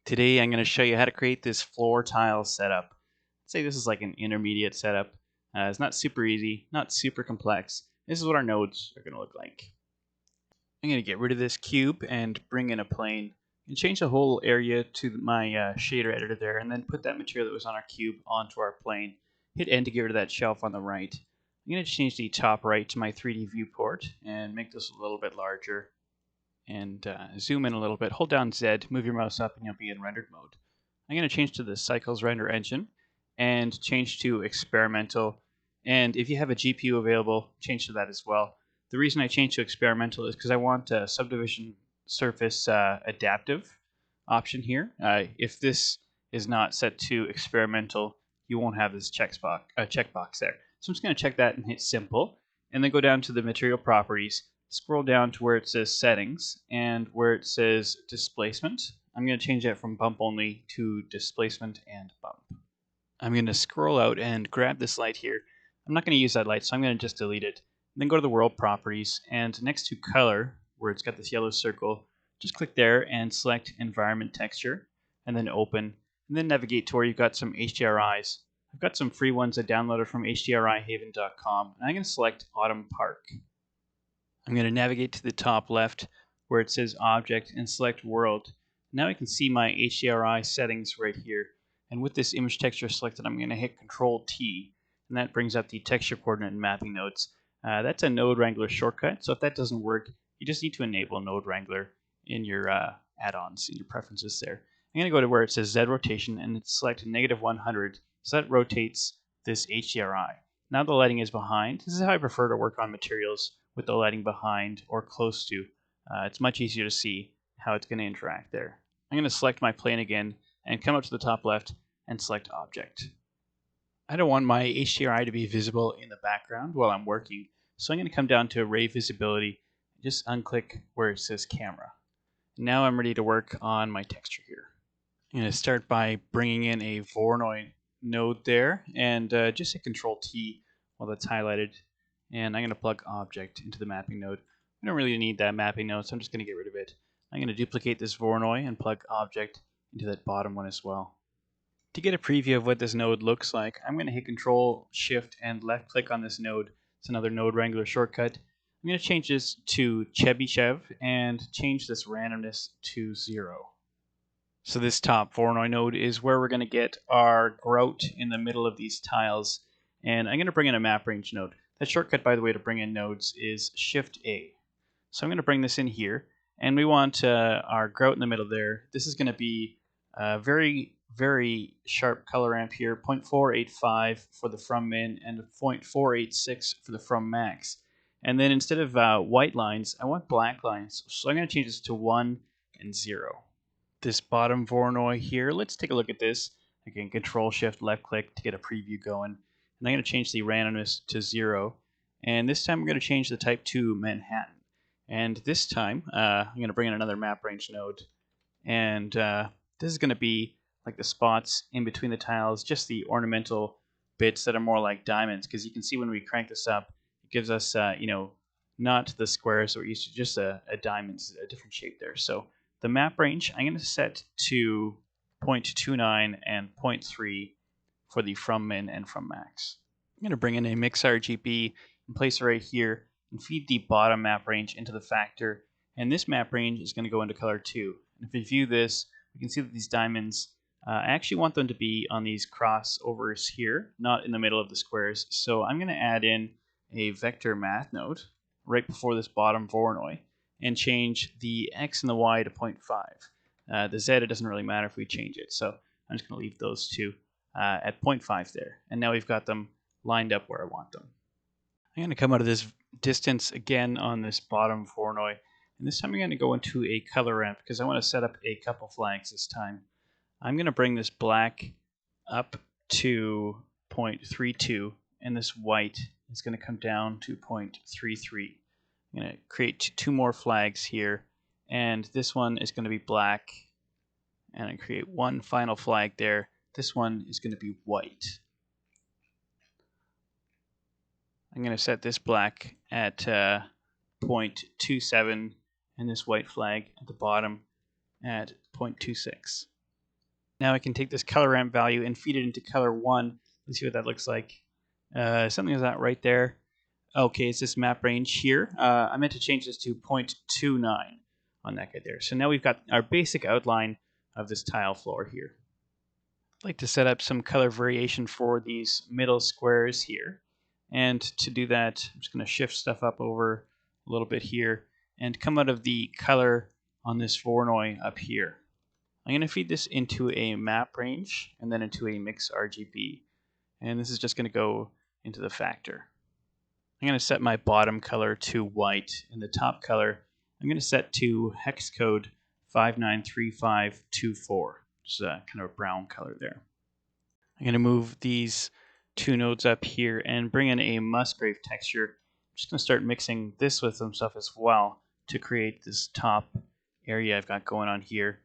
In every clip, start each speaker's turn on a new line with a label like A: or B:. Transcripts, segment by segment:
A: Today I'm going to show you how to create this floor tile setup. I'd say this is like an intermediate setup. It's not super easy, not super complex. This is what our nodes are going to look like. I'm going to get rid of this cube and bring in a plane and change the whole area to my shader editor there, and then put that material that was on our cube onto our plane. Hit N to get rid of that shelf on the right. I'm going to change the top right to my 3D viewport and make this a little bit larger. And zoom in a little bit. Hold down Z, move your mouse up, and you'll be in rendered mode. I'm going to change to the Cycles Render Engine and change to Experimental. And if you have a GPU available, change to that as well. The reason I changed to Experimental is because I want a Subdivision Surface Adaptive option here. If this is not set to Experimental, you won't have this checkbox there. So I'm just going to check that and hit Simple, and then go down to the Material Properties. Scroll down to where it says Settings and where it says Displacement. I'm going to change that from Bump Only to Displacement and Bump. I'm going to scroll out and grab this light here. I'm not going to use that light, so I'm going to just delete it. And then go to the World Properties, and next to Color, where it's got this yellow circle, just click there and select Environment Texture, and then Open, and then navigate to where you've got some HDRIs. I've got some free ones I downloaded from hdrihaven.com, and I'm going to select Autumn Park. I'm going to navigate to the top left where it says Object and select World. Now I can see my HDRI settings right here. And with this image texture selected, I'm going to hit Control T, and that brings up the texture coordinate and mapping nodes. That's a Node Wrangler shortcut, so if that doesn't work, you just need to enable Node Wrangler in your add-ons, in your preferences there. I'm going to go to where it says Z rotation and select -100, so that rotates this HDRI. Now the lighting is behind. This is how I prefer to work on materials, with the lighting behind or close to. It's much easier to see how it's going to interact there. I'm going to select my plane again and come up to the top left and select Object. I don't want my HDRI to be visible in the background while I'm working, so I'm going to come down to Array Visibility and just unclick where it says Camera. Now I'm ready to work on my texture here. I'm going to start by bringing in a Voronoi node there, and just hit Control T while that's highlighted. And I'm going to plug Object into the mapping node. I don't really need that mapping node, so I'm just going to get rid of it. I'm going to duplicate this Voronoi and plug Object into that bottom one as well. To get a preview of what this node looks like, I'm going to hit Control, Shift, and left click on this node. It's another Node Wrangler shortcut. I'm going to change this to Chebyshev and change this randomness to 0. So this top Voronoi node is where we're going to get our grout in the middle of these tiles. And I'm going to bring in a map range node. That shortcut, by the way, to bring in nodes is Shift-A. So I'm going to bring this in here, and we want our grout in the middle there. This is going to be a very, very sharp color ramp here, 0.485 for the from min and 0.486 for the from max. And then instead of white lines, I want black lines. So I'm going to change this to 1 and 0. This bottom Voronoi here, let's take a look at this. Again, Control Shift left click to get a preview going. And I'm going to change the randomness to 0. And this time I'm going to change the type to Manhattan. And this time I'm going to bring in another map range node. And this is going to be like the spots in between the tiles, just the ornamental bits that are more like diamonds. Because you can see when we crank this up, it gives us, not the squares that we're used to, just a diamond, a different shape there. So the map range I'm going to set to 0.29 and 0.3 for the from min and from max. I'm going to bring in a mix RGB and place it right here and feed the bottom map range into the factor. And this map range is going to go into color 2. And if we view this, we can see that these diamonds, I actually want them to be on these crossovers here, not in the middle of the squares. So I'm going to add in a vector math node right before this bottom Voronoi and change the X and the Y to 0.5. The Z, it doesn't really matter if we change it. So I'm just going to leave those two at 0.5 there. And now we've got them lined up where I want them. I'm going to come out of this distance again on this bottom Voronoi. And this time I'm going to go into a color ramp because I want to set up a couple flags this time. I'm going to bring this black up to 0.32 and this white is going to come down to 0.33. I'm going to create two more flags here, and this one is going to be black, and I create one final flag there. This one is going to be white. I'm going to set this black at 0.27 and this white flag at the bottom at 0.26. Now I can take this color ramp value and feed it into color 1 and see what that looks like. Something like that right there. Okay, it's this map range here. I meant to change this to 0.29 on that guy there. So now we've got our basic outline of this tile floor here. I'd like to set up some color variation for these middle squares here. And to do that, I'm just going to shift stuff up over a little bit here and come out of the color on this Voronoi up here. I'm going to feed this into a map range and then into a mix RGB. And this is just going to go into the factor. I'm going to set my bottom color to white and the top color I'm going to set to hex code 593524. Just kind of a brown color there. I'm going to move these two nodes up here and bring in a Musgrave texture. I'm just going to start mixing this with some stuff as well to create this top area I've got going on here.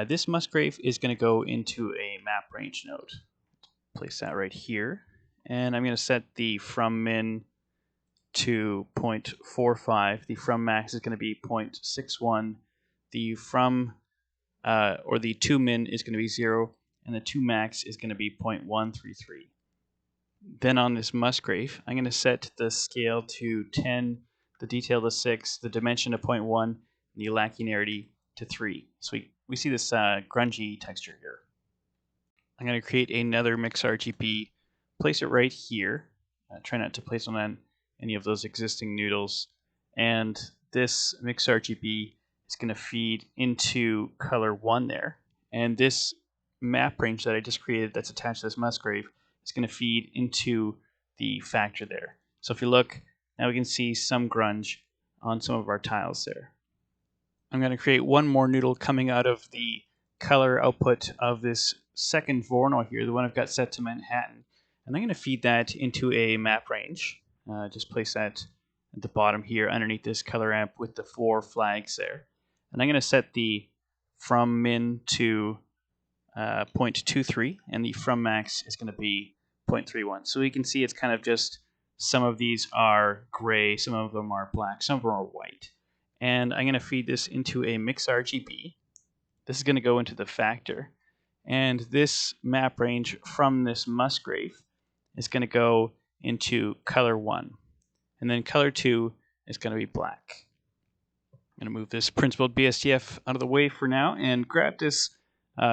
A: This Musgrave is going to go into a map range node. Place that right here. And I'm going to set the from min to 0.45. The from max is going to be 0.61. The from or the to min is going to be 0, and the to max is going to be 0.133. Then on this Musgrave, I'm going to set the scale to 10, the detail to 6, the dimension to 0.1, and the lacunarity to 3. So we see this grungy texture here. I'm going to create another mix RGB, place it right here. Try not to place on any of those existing noodles. And this mix RGB is going to feed into color 1 there. And this map range that I just created that's attached to this Musgrave is going to feed into the factor there. So if you look, now we can see some grunge on some of our tiles there. I'm going to create one more noodle coming out of the color output of this second Voronoi here, the one I've got set to Manhattan. And I'm going to feed that into a map range. Just place that at the bottom here underneath this color amp with the 4 flags there. And I'm going to set the from min to 0.23 and the from max is going to be 0.31. So you can see it's kind of just some of these are gray, some of them are black, some of them are white. And I'm going to feed this into a mix RGB. This is going to go into the factor. And this map range from this Musgrave is going to go into color 1. And then color 2 is going to be black. I'm going to move this principled BSDF out of the way for now and grab this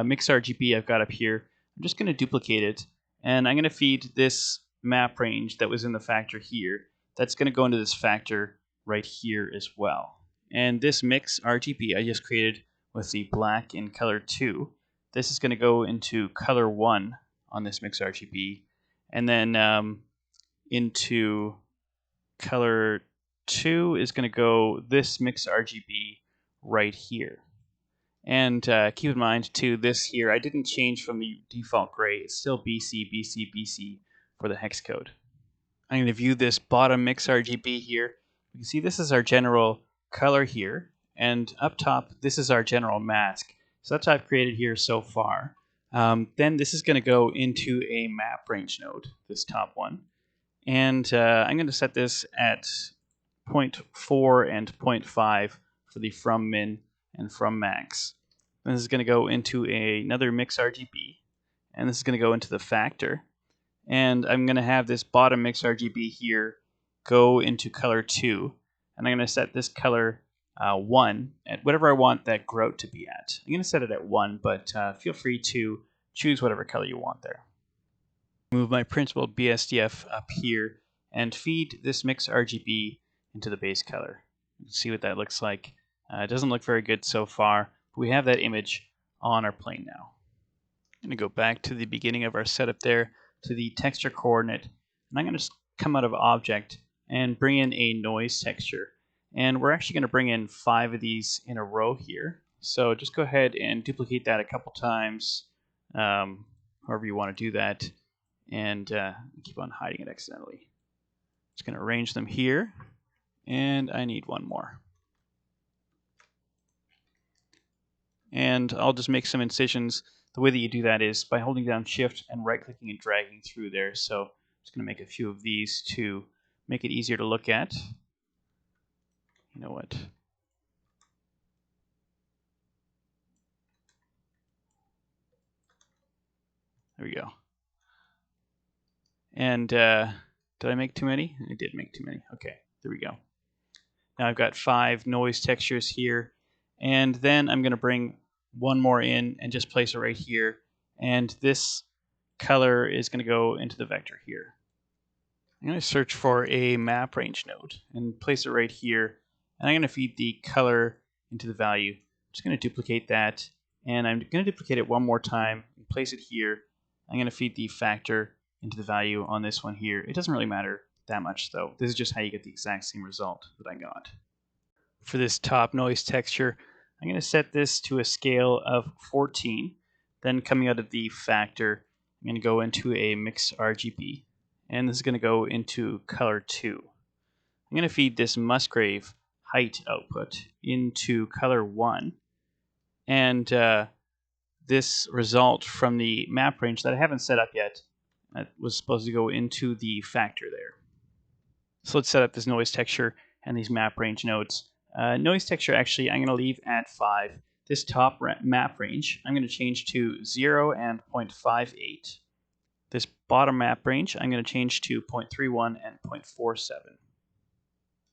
A: mix RGB I've got up here. I'm just going to duplicate it. And I'm going to feed this map range that was in the factor here. That's going to go into this factor right here as well. And this mix RGB I just created with the black in color 2. This is going to go into color 1 on this mix RGB. And then into color 2 is going to go this mix RGB right here. And keep in mind too, this here, I didn't change from the default gray. It's still BC, BC, BC for the hex code. I'm going to view this bottom mix RGB here. You can see this is our general color here. And up top, this is our general mask. So that's what I've created here so far. Then this is going to go into a map range node, this top one. And I'm going to set this at 0.4 and 0.5 for the from min and from max. Then this is going to go into another mix RGB. And this is going to go into the factor. And I'm going to have this bottom mix RGB here go into color 2. And I'm going to set this color 1 at whatever I want that grout to be at. I'm going to set it at 1, but feel free to choose whatever color you want there. Move my principled BSDF up here and feed this mix RGB into the base color. You can see what that looks like. It doesn't look very good so far, but we have that image on our plane now. I'm going to go back to the beginning of our setup there to the texture coordinate, and I'm going to come out of object and bring in a noise texture. And we're actually going to bring in 5 of these in a row here. So just go ahead and duplicate that a couple times, however you want to do that, and keep on hiding it accidentally. Just going to arrange them here, and I need one more. And I'll just make some incisions. The way that you do that is by holding down Shift and right-clicking and dragging through there. So I'm just going to make a few of these to make it easier to look at. You know what? And did I make too many? I did make too many. Okay, there we go. Now I've got 5 noise textures here, and then I'm going to bring one more in and just place it right here, and this color is going to go into the vector here. I'm going to search for a map range node and place it right here, and I'm going to feed the color into the value. I'm just going to duplicate that, and I'm going to duplicate it one more time and place it here. I'm going to feed the factor into the value on this one here. It doesn't really matter that much though. This is just how you get the exact same result that I got. For this top noise texture, I'm going to set this to a scale of 14. Then coming out of the factor, I'm going to go into a mix RGB. And this is going to go into color 2. I'm going to feed this Musgrave height output into color 1. And this result from the map range that I haven't set up yet, that was supposed to go into the factor there. So let's set up this noise texture and these map range nodes. Noise texture, actually, I'm going to leave at 5. This top map range, I'm going to change to 0 and 0.58. This bottom map range, I'm going to change to 0.31 and 0.47.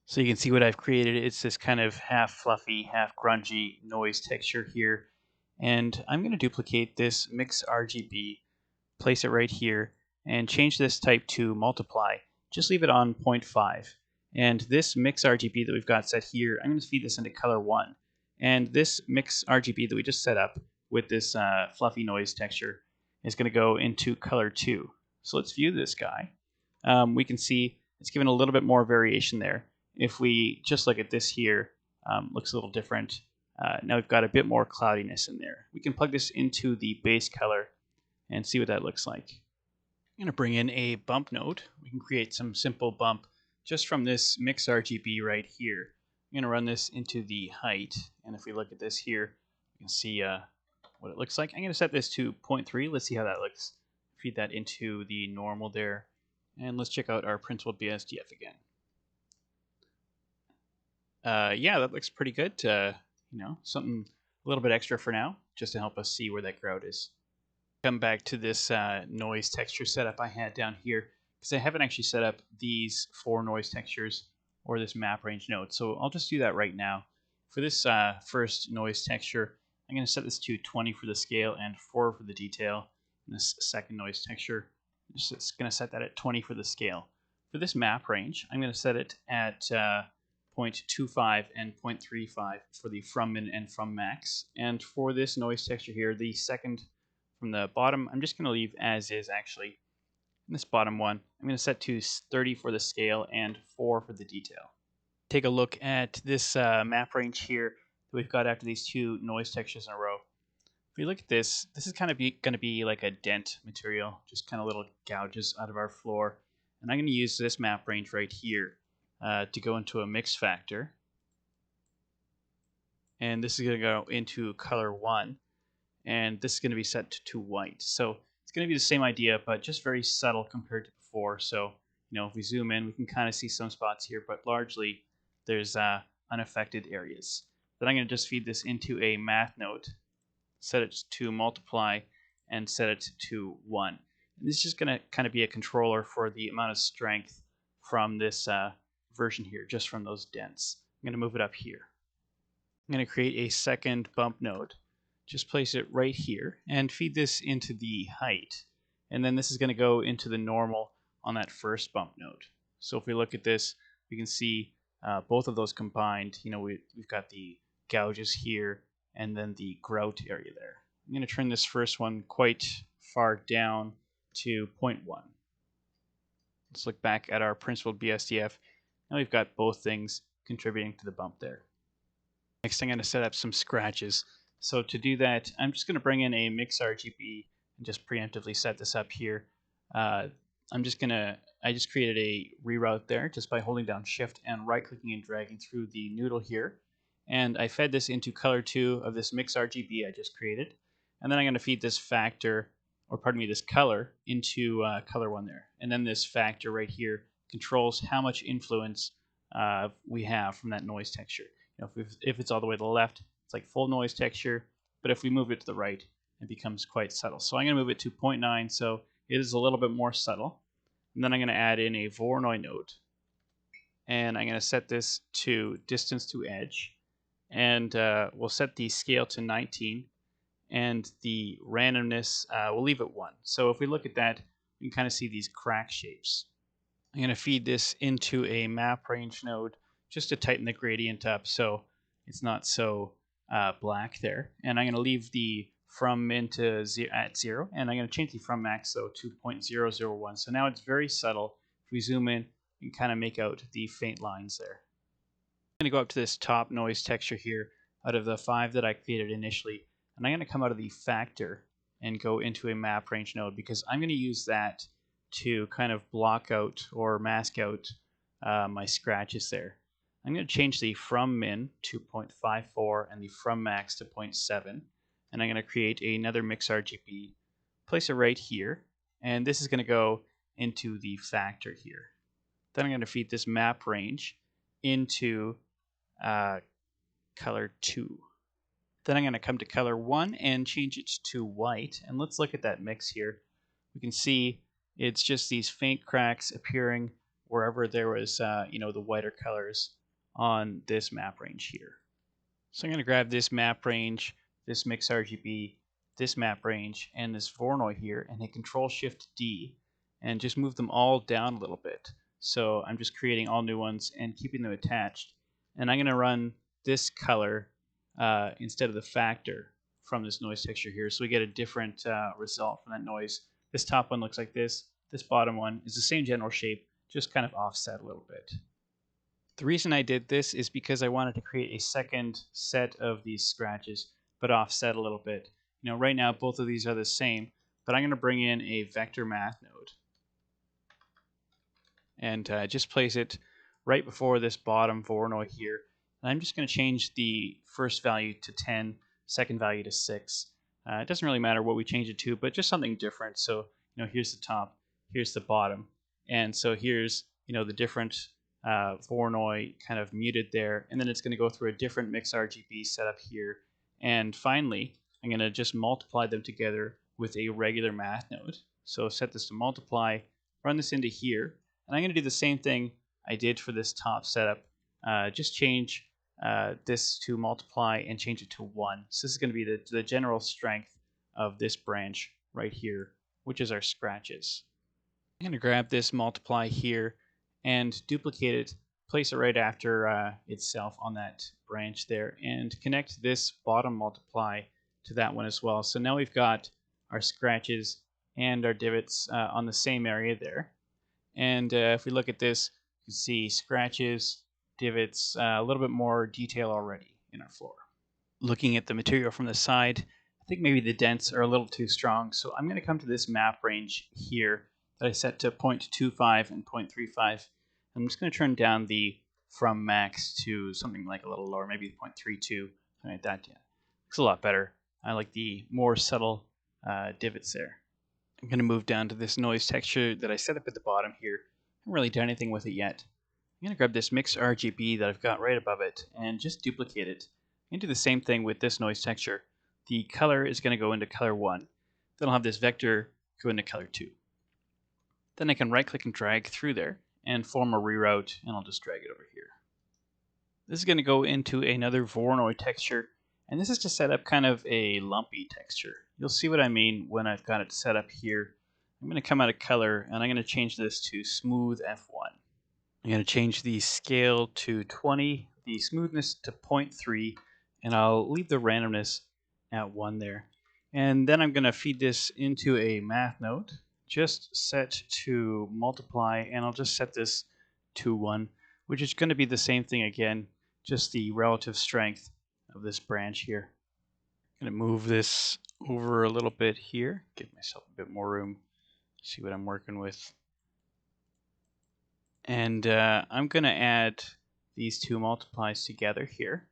A: So you can see what I've created. It's this kind of half fluffy, half grungy noise texture here. And I'm going to duplicate this mix RGB, place it right here, and change this type to multiply. Just leave it on 0.5. And this mix RGB that we've got set here, I'm going to feed this into color 1. And this mix RGB that we just set up with this fluffy noise texture is going to go into color 2. So let's view this guy. We can see it's given a little bit more variation there. If we just look at this here, looks a little different. Now we've got a bit more cloudiness in there. We can plug this into the base color and see what that looks like. I'm going to bring in a bump node. We can create some simple bump just from this mix RGB right here. I'm going to run this into the height, and if we look at this here, you can see what it looks like. I'm going to set this to 0.3. Let's see how that looks. Feed that into the normal there, and let's check out our principled BSDF again. Yeah, that looks pretty good. Something a little bit extra for now, just to help us see where that grout is. Come back to this noise texture setup I had down here, because I haven't actually set up these 4 noise textures or this map range node. So I'll just do that right now. For this first noise texture, I'm going to set this to 20 for the scale and 4 for the detail. And this second noise texture, I'm just going to set that at 20 for the scale. For this map range, I'm going to set it at 0.25 and 0.35 for the from min and from max. And for this noise texture here, the second from the bottom, I'm just going to leave as is actually. And this bottom one, I'm going to set to 30 for the scale and 4 for the detail. Take a look at this map range here that we've got after these 2 noise textures in a row. If we look at this, this is kind of going to be like a dent material, just kind of little gouges out of our floor. And I'm going to use this map range right here to go into a mix factor. And this is going to go into color 1. And this is going to be set to white. So it's going to be the same idea, but just very subtle compared to before. So, if we zoom in, we can kind of see some spots here, but largely there's unaffected areas. Then I'm going to just feed this into a math node, set it to multiply, and set it to 1. And this is just going to kind of be a controller for the amount of strength from this version here, just from those dents. I'm going to move it up here. I'm going to create a second bump node. Just place it right here and feed this into the height. And then this is going to go into the normal on that first bump node. So if we look at this, we can see both of those combined. We've got the gouges here and then the grout area there. I'm going to turn this first one quite far down to 0.1. Let's look back at our principled BSDF. Now we've got both things contributing to the bump there. Next, I'm going to set up some scratches. So to do that, I'm just going to bring in a mix RGB and just preemptively set this up here. I just created a reroute there just by holding down Shift and right-clicking and dragging through the noodle here. And I fed this into color 2 of this mix RGB I just created. And then I'm going to feed this factor, or pardon me, this color into color 1 there. And then this factor right here controls how much influence we have from that noise texture. If it's all the way to the left, it's like full noise texture, but if we move it to the right, it becomes quite subtle. So I'm going to move it to 0.9, so it is a little bit more subtle. And then I'm going to add in a Voronoi node. And I'm going to set this to distance to edge. And we'll set the scale to 19. And the randomness, we'll leave it 1. So if we look at that, we can kind of see these crack shapes. I'm going to feed this into a map range node just to tighten the gradient up so it's not so black there. And I'm going to leave the from min to at 0, and I'm going to change the from max though to 0.001. So now it's very subtle. If we zoom in, you can kind of make out the faint lines there. I'm going to go up to this top noise texture here out of the 5 that I created initially, and I'm going to come out of the factor and go into a map range node because I'm going to use that to kind of block out or mask out my scratches there. I'm going to change the from min to 0.54 and the from max to 0.7, and I'm going to create another mix RGB, place it right here, and this is going to go into the factor here. Then I'm going to feed this map range into color 2. Then I'm going to come to color 1 and change it to white, and let's look at that mix here. We can see it's just these faint cracks appearing wherever there was, the whiter colors on this map range here. So I'm going to grab this map range, this mix RGB, this map range, and this Voronoi here, and hit Control-Shift-D, and just move them all down a little bit. So I'm just creating all new ones and keeping them attached. And I'm going to run this color instead of the factor from this noise texture here, so we get a different result from that noise. This top one looks like this. This bottom one is the same general shape, just kind of offset a little bit. The reason I did this is because I wanted to create a second set of these scratches, but offset a little bit. Right now both of these are the same, but I'm going to bring in a vector math node and just place it right before this bottom Voronoi here. And I'm just going to change the first value to 10, second value to 6. It doesn't really matter what we change it to, but just something different. So, here's the top, here's the bottom. And so here's, the different Voronoi kind of muted there. And then it's going to go through a different mix RGB setup here. And finally, I'm going to just multiply them together with a regular math node. So set this to multiply, run this into here. And I'm going to do the same thing I did for this top setup. Just change this to multiply and change it to 1. So this is going to be the general strength of this branch right here, which is our scratches. I'm going to grab this multiply here and duplicate it, place it right after itself on that branch there, and connect this bottom multiply to that one as well. So now we've got our scratches and our divots on the same area there. And if we look at this, you can see scratches, divots, a little bit more detail already in our floor. Looking at the material from the side, I think maybe the dents are a little too strong, so I'm going to come to this map range here that I set to 0.25 and 0.35. I'm just going to turn down the from max to something like a little lower, maybe 0.32, something like that. Yeah, looks a lot better. I like the more subtle divots there. I'm going to move down to this noise texture that I set up at the bottom here. I haven't really done anything with it yet. I'm going to grab this mix RGB that I've got right above it and just duplicate it. And do the same thing with this noise texture. The color is going to go into color 1. Then I'll have this vector go into color 2. Then I can right click and drag through there and form a reroute, and I'll just drag it over here. This is going to go into another Voronoi texture, and this is to set up kind of a lumpy texture. You'll see what I mean when I've got it set up here. I'm going to come out of color, and I'm going to change this to smooth F1. I'm going to change the scale to 20, the smoothness to 0.3, and I'll leave the randomness at 1 there. And then I'm going to feed this into a math node, just set to multiply, and I'll just set this to 1, which is going to be the same thing again, just the relative strength of this branch here. I'm going to move this over a little bit here, give myself a bit more room, see what I'm working with. And I'm going to add these two multiplies together here.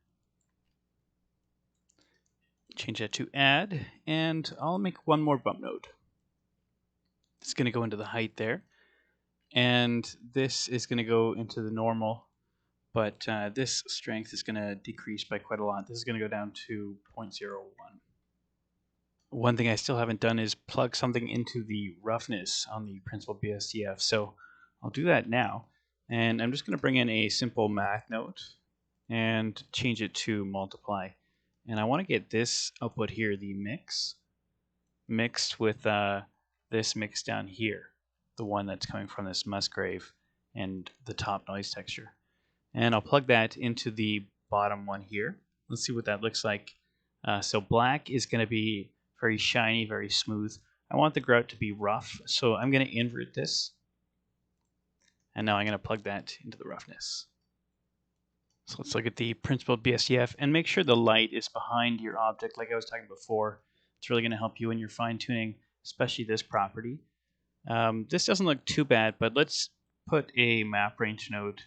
A: Change that to add, and I'll make one more bump node. It's going to go into the height there. And this is going to go into the normal, but this strength is going to decrease by quite a lot. This is going to go down to 0.01. one thing I still haven't done is plug something into the roughness on the principled BSDF. So I'll do that now. And I'm just going to bring in a simple math note and change it to multiply. And I want to get this output here, the mix, mixed with this mix down here, the one that's coming from this Musgrave and the top noise texture. And I'll plug that into the bottom one here. Let's see what that looks like. So black is going to be very shiny, very smooth. I want the grout to be rough, so I'm going to invert this. And now I'm going to plug that into the roughness. So let's look at the principled BSDF and make sure the light is behind your object like I was talking before. It's really going to help you in your fine tuning, especially this property. This doesn't look too bad, but let's put a map range node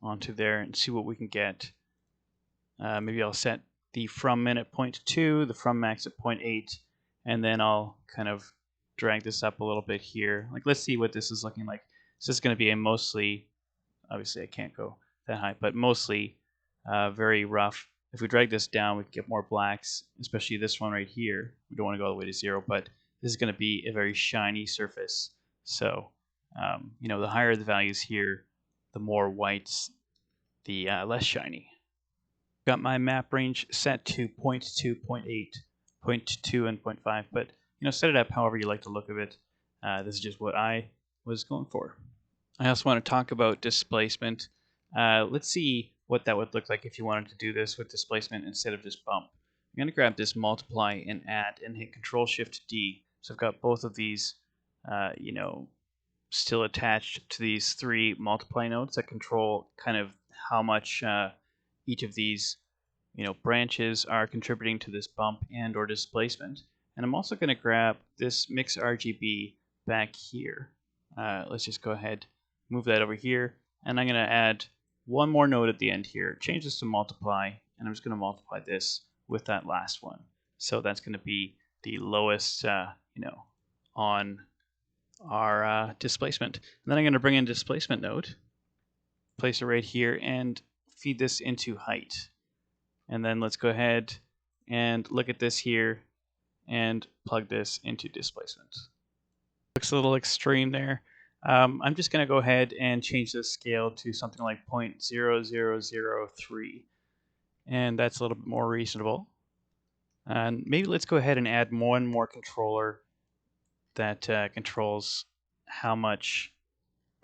A: onto there and see what we can get. Maybe I'll set the from min at 0.2, the from max at 0.8, and then I'll kind of drag this up a little bit here. Like, let's see what this is looking like. So this is going to be a mostly, obviously I can't go that high, but mostly very rough. If we drag this down, we can get more blacks, especially this one right here. We don't want to go all the way to 0, but this is going to be a very shiny surface. So, you know, the higher the values here, the more whites, the less shiny. Got my map range set to 0.2, 0.8, 0.2, and 0.5, but you know, set it up however you like the look of it. This is just what I was going for. I also want to talk about displacement. Let's see what that would look like if you wanted to do this with displacement instead of just bump. I'm going to grab this multiply and add and hit Control-Shift-D. So I've got both of these, you know, still attached to these three multiply nodes that control kind of how much each of these, you know, branches are contributing to this bump and or displacement. And I'm also going to grab this mix RGB back here. Let's just go ahead, move that over here, and I'm going to add one more node at the end here. Change this to multiply, and I'm just going to multiply this with that last one. So that's going to be the lowest, you know, on our displacement. And then I'm going to bring in displacement node, place it right here, and feed this into height. And then let's go ahead and look at this here and plug this into displacement. Looks a little extreme there. I'm just going to go ahead and change the scale to something like 0.0003. And that's a little bit more reasonable. And maybe let's go ahead and add one more controller that controls how much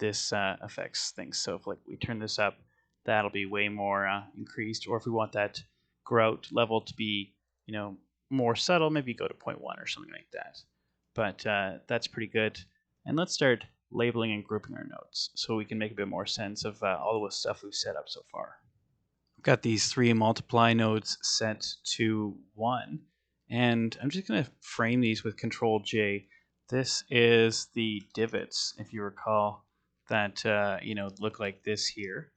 A: this affects things. So if like we turn this up, that'll be way more increased. Or if we want that grout level to be, you know, more subtle, maybe go to 0.1 or something like that. But that's pretty good. And let's start labeling and grouping our nodes so we can make a bit more sense of all the stuff we've set up so far. I've got these three multiply nodes set to 1, and I'm just going to frame these with Control J. This is the divots, if you recall, that you know, look like this here.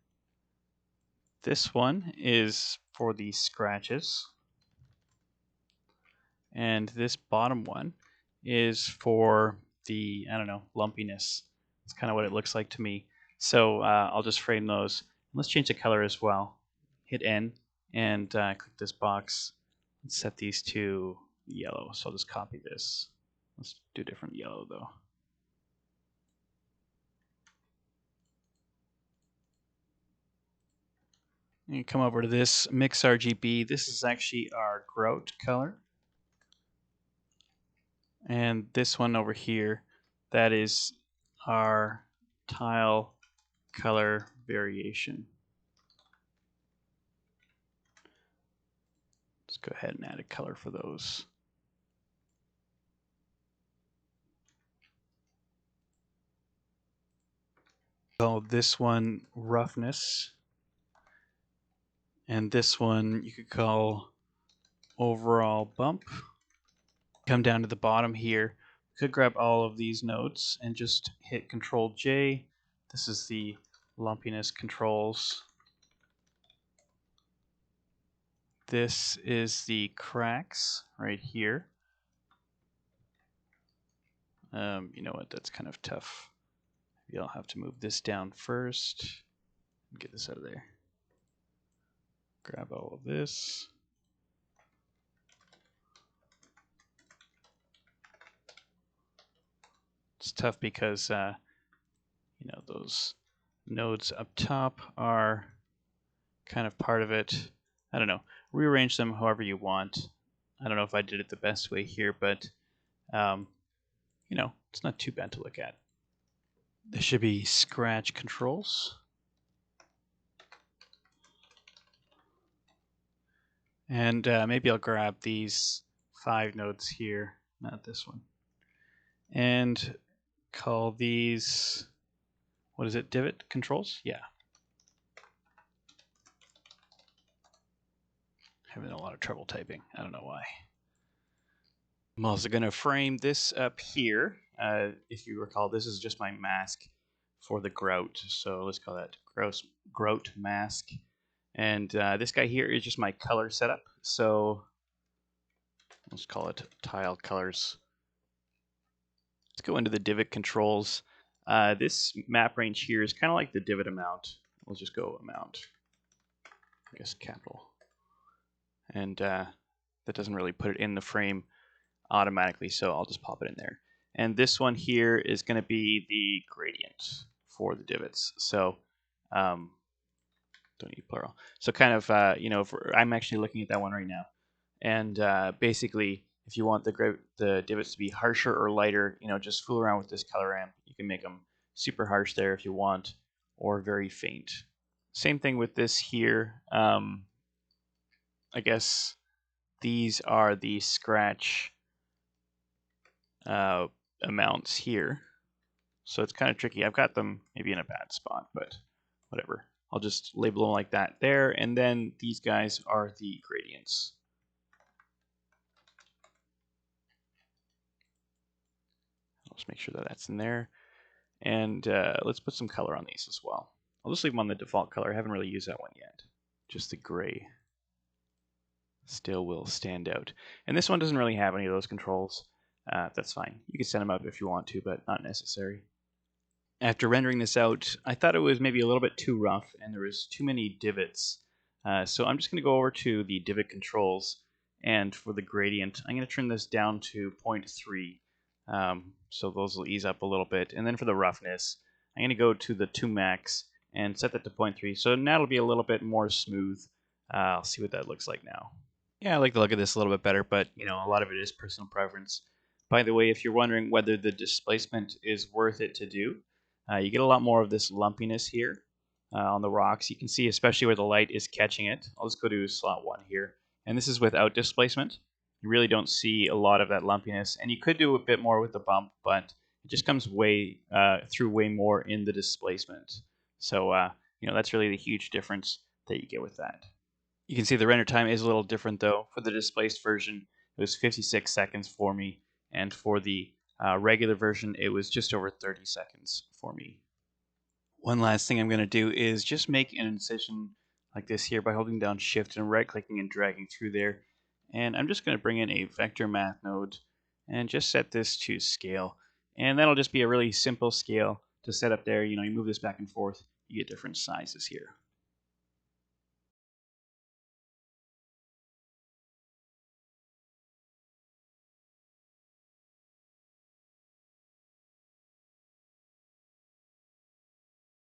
A: This one is for the scratches, and this bottom one is for the, I don't know, lumpiness. It's kind of what it looks like to me. So I'll just frame those. Let's change the color as well. Hit N and click this box and set these to yellow. So I'll just copy this. Let's do different yellow though. And come over to this mix RGB. This is actually our grout color. And this one over here, that is our tile color variation. Let's go ahead and add a color for those. Call this one roughness. And this one you could call overall bump. Come down to the bottom here. Could grab all of these nodes and just hit Control J. This is the lumpiness controls. This is the cracks right here. You know what, that's kind of tough. Maybe I'll have to move this down first and get this out of there. Grab all of this. It's tough because those nodes up top are kind of part of it. I don't know. Rearrange them however you want. I don't know if I did it the best way here, but it's not too bad to look at. There should be scratch controls. And maybe I'll grab these 5 nodes here, not this one, and call these, what is it, divot controls? Yeah. Having a lot of trouble typing. I don't know why. I'm also going to frame this up here. If you recall, this is just my mask for the grout. So let's call that grout mask. And this guy here is just my color setup. So let's call it tile colors. Let's go into the divot controls. This map range here is kind of like the divot amount. We'll just go amount, I guess capital. And that doesn't really put it in the frame automatically, so I'll just pop it in there. And this one here is going to be the gradient for the divots. So don't need plural. So kind of, I'm actually looking at that one right now. And basically, if you want the divots to be harsher or lighter, just fool around with this color amp. You can make them super harsh there if you want, or very faint. Same thing with this here. I guess these are the scratch amounts here. So it's kind of tricky. I've got them maybe in a bad spot, but whatever. I'll just label them like that there. And then these guys are the gradients. I'll just make sure that that's in there. And let's put some color on these as well. I'll just leave them on the default color. I haven't really used that one yet. Just the gray still will stand out. And this one doesn't really have any of those controls. That's fine. You can set them up if you want to, but not necessary. After rendering this out, I thought it was maybe a little bit too rough and there was too many divots. So I'm just going to go over to the divot controls, and for the gradient, I'm going to turn this down to 0.3. So those will ease up a little bit. And then for the roughness, I'm going to go to the 2 max and set that to 0.3. So now it'll be a little bit more smooth. I'll see what that looks like now. Yeah, I like the look of this a little bit better, but a lot of it is personal preference. By the way, if you're wondering whether the displacement is worth it to do, you get a lot more of this lumpiness here on the rocks. You can see especially where the light is catching it. I'll just go to slot 1 here. And this is without displacement. You really don't see a lot of that lumpiness. And you could do a bit more with the bump, but it just comes through way more in the displacement. So, that's really the huge difference that you get with that. You can see the render time is a little different though. For the displaced version, it was 56 seconds for me. And for the regular version, it was just over 30 seconds for me. One last thing I'm going to do is just make an incision like this here by holding down Shift and right-clicking and dragging through there. And I'm just going to bring in a vector math node and just set this to scale. And that'll just be a really simple scale to set up there. You move this back and forth, you get different sizes here.